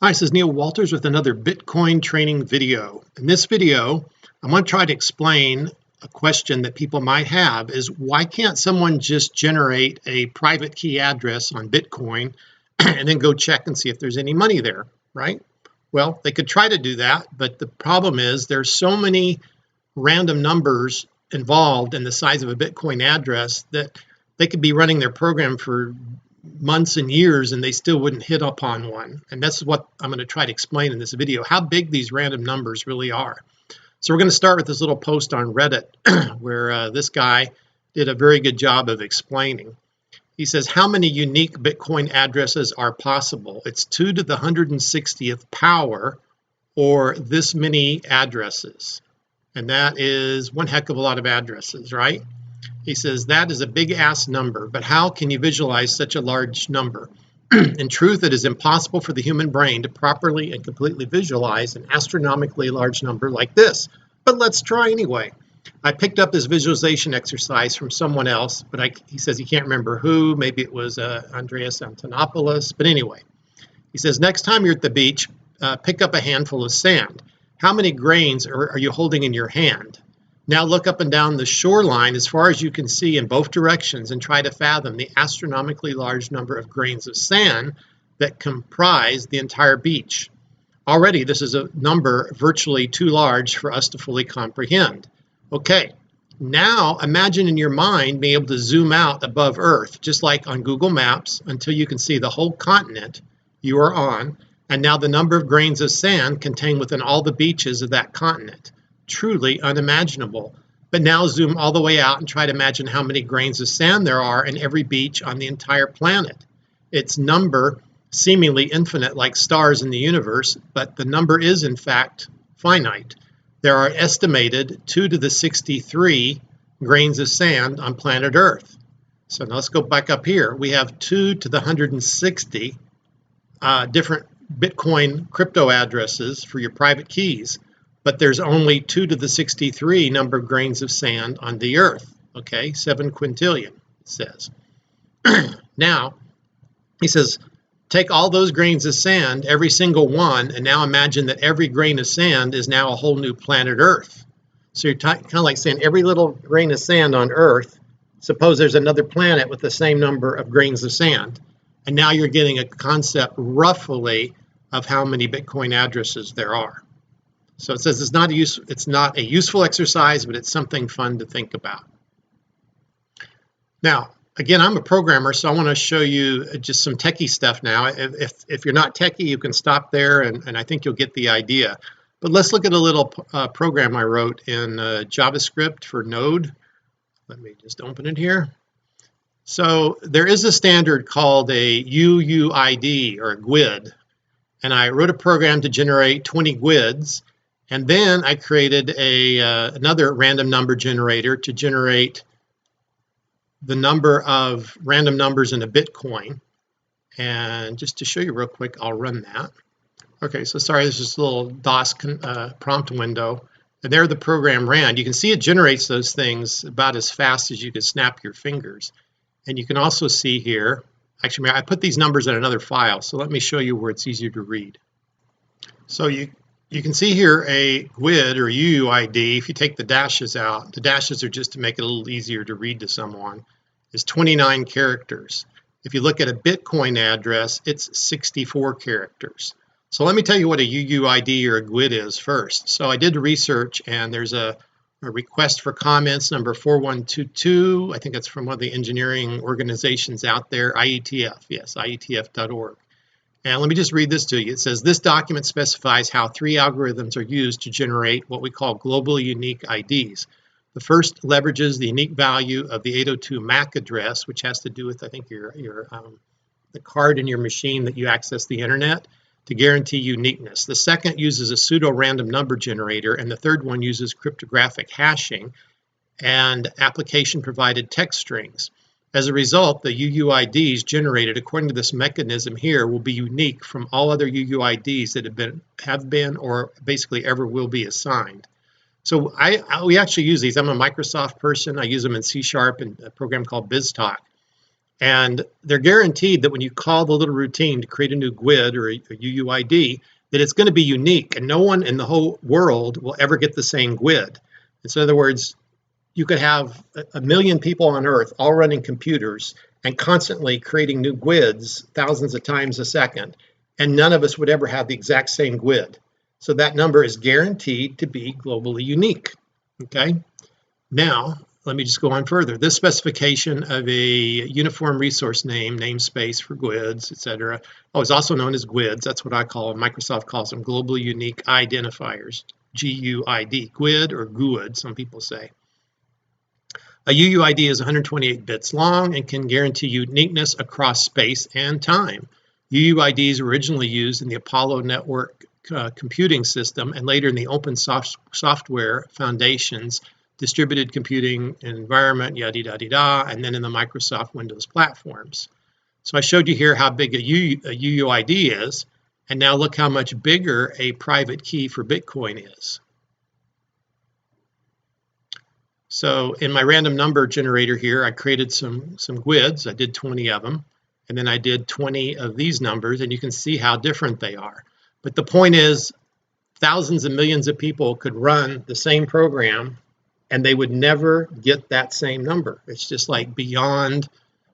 Hi, this is Neil Walters with another Bitcoin training video. In this video, I'm going to try to explain a question that people might have is why can't someone just generate a private key address on Bitcoin and then go check and see if there's any money there, right? Well, they could try to do that, but the problem is there's so many random numbers involved in the size of a Bitcoin address that they could be running their program for months and years and they still wouldn't hit upon one. And that's what I'm going to try to explain in this video, how big these random numbers really are. So we're going to start with this little post on Reddit where this guy did a very good job of explaining. He says, how many unique Bitcoin addresses are possible? It's 2 to the 160th power, or this many addresses. And that is one heck of a lot of addresses, right? He says, that is a big ass number, but how can you visualize such a large number? In truth, it is impossible for the human brain to properly and completely visualize an astronomically large number like this. But let's try anyway. I picked up this visualization exercise from someone else, but he says he can't remember who. Maybe it was Andreas Antonopoulos. But anyway, he says, next time you're at the beach, pick up a handful of sand. How many grains are you holding in your hand? Now look up and down the shoreline as far as you can see in both directions and try to fathom the astronomically large number of grains of sand that comprise the entire beach. Already, this is a number virtually too large for us to fully comprehend. Okay, now imagine in your mind being able to zoom out above Earth, just like on Google Maps, until you can see the whole continent you are on, and now the number of grains of sand contained within all the beaches of that continent. Truly unimaginable. But now zoom all the way out and try to imagine how many grains of sand there are in every beach on the entire planet. Its number seemingly infinite like stars in the universe, but the number is in fact finite. There are estimated 2 to the 63 grains of sand on planet Earth. So now let's go back up here. We have 2 to the 160 different Bitcoin crypto addresses for your private keys. But there's only 2 to the 63 number of grains of sand on the Earth. Okay, 7 quintillion, it says. Now, he says, take all those grains of sand, every single one, and now imagine that every grain of sand is now a whole new planet Earth. So you're kind of like saying every little grain of sand on Earth, suppose there's another planet with the same number of grains of sand. And now you're getting a concept roughly of how many Bitcoin addresses there are. So it says it's not a useful exercise, but it's something fun to think about. Now, again, I'm a programmer, so I want to show you just some techie stuff now. If you're not techie, you can stop there, and I think you'll get the idea. But let's look at a little program I wrote in JavaScript for Node. Let me just open it here. So there is a standard called a UUID, or a GUID, and I wrote a program to generate 20 GUIDs. And then I created another random number generator to generate the number of random numbers in a Bitcoin. And just to show you real quick, I'll run that. Okay, so sorry, this is a little DOS prompt window. And there the program ran. You can see it generates those things about as fast as you could snap your fingers. And you can also see here, actually, I put these numbers in another file. So let me show you where it's easier to read. So you can see here a GUID or UUID. If you take the dashes out, the dashes are just to make it a little easier to read to someone, is 29 characters. If you look at a Bitcoin address, it's 64 characters. So let me tell you what a UUID or a GUID is first. So I did research, and there's a request for comments number 4122. I think that's from one of the engineering organizations out there, IETF, yes, IETF.org. And let me just read this to you. It says, this document specifies how 3 algorithms are used to generate what we call global unique IDs. The first leverages the unique value of the 802 MAC address, which has to do with, I think, the card in your machine that you access the internet, to guarantee uniqueness. The second uses a pseudo-random number generator, and the third one uses cryptographic hashing and application-provided text strings. As a result, the UUIDs generated according to this mechanism here will be unique from all other UUIDs that have been or basically ever will be assigned. So we actually use these. I'm a Microsoft person. I use them in C# and a program called BizTalk. And they're guaranteed that when you call the little routine to create a new GUID or a UUID, that it's going to be unique, and no one in the whole world will ever get the same GUID. And so in other words, you could have a million people on Earth all running computers and constantly creating new GUIDs thousands of times a second, and none of us would ever have the exact same GUID. So that number is guaranteed to be globally unique. Okay? Now, let me just go on further. This specification of a uniform resource name, namespace for GUIDs, etc., is also known as GUIDs. That's what I call them. Microsoft calls them globally unique identifiers, GUID, GUID or GUID, some people say. A UUID is 128 bits long and can guarantee uniqueness across space and time. UUIDs were originally used in the Apollo network computing system and later in the open software foundations, distributed computing environment, yada-da-da-da, and then in the Microsoft Windows platforms. So I showed you here how big a UUID is, and now look how much bigger a private key for Bitcoin is. So in my random number generator here, I created some GUIDs. I did 20 of them, and then I did 20 of these numbers, and you can see how different they are. But the point is, thousands and millions of people could run the same program and they would never get that same number. It's just like beyond,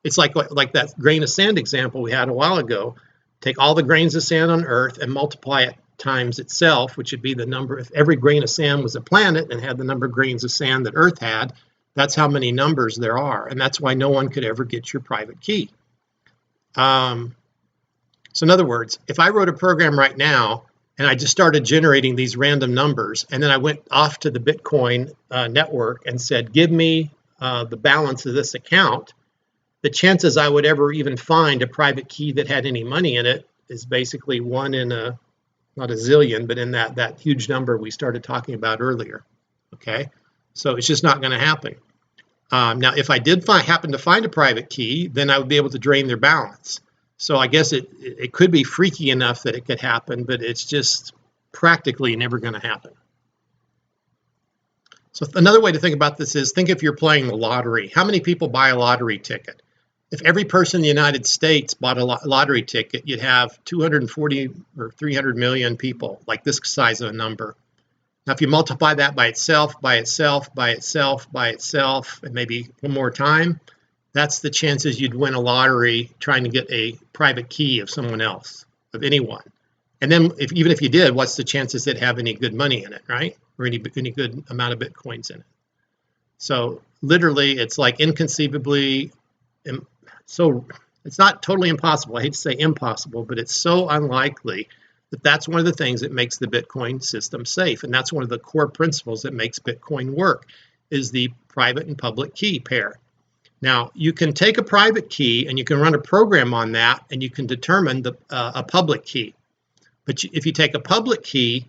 it's like that grain of sand example we had a while ago. Take all the grains of sand on Earth and multiply it times itself, which would be the number, if every grain of sand was a planet and had the number of grains of sand that Earth had, that's how many numbers there are. And that's why no one could ever get your private key. So in other words, if I wrote a program right now and I just started generating these random numbers, and then I went off to the Bitcoin network and said, give me the balance of this account, the chances I would ever even find a private key that had any money in it is basically one in a, not a zillion, but in that huge number we started talking about earlier. Okay, so it's just not going to happen. Now, if I did happen to find a private key, then I would be able to drain their balance. So I guess it could be freaky enough that it could happen, but it's just practically never going to happen. So another way to think about this is, think if you're playing the lottery. How many people buy a lottery ticket? If every person in the United States bought a lottery ticket, you'd have 240 or 300 million people, like this size of a number. Now, if you multiply that by itself, by itself, by itself, by itself, and maybe one more time, that's the chances you'd win a lottery trying to get a private key of someone else, of anyone. And then even if you did, what's the chances they'd have any good money in it, right? Or any good amount of Bitcoins in it. So literally, it's like inconceivably, so it's not totally impossible. I hate to say impossible, but it's so unlikely that that's one of the things that makes the Bitcoin system safe. And that's one of the core principles that makes Bitcoin work, is the private and public key pair. Now, you can take a private key and you can run a program on that and you can determine a public key. But if you take a public key,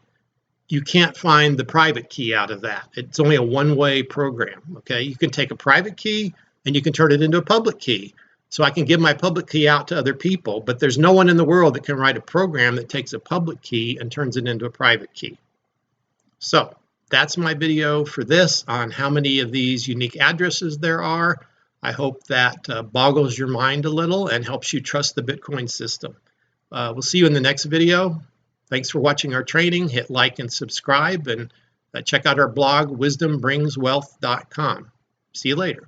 you can't find the private key out of that. It's only a one-way program, okay? You can take a private key and you can turn it into a public key. So I can give my public key out to other people, but there's no one in the world that can write a program that takes a public key and turns it into a private key. So that's my video for this on how many of these unique addresses there are. I hope that boggles your mind a little and helps you trust the Bitcoin system. We'll see you in the next video. Thanks for watching our training. Hit like and subscribe, and check out our blog, wisdombringswealth.com. See you later.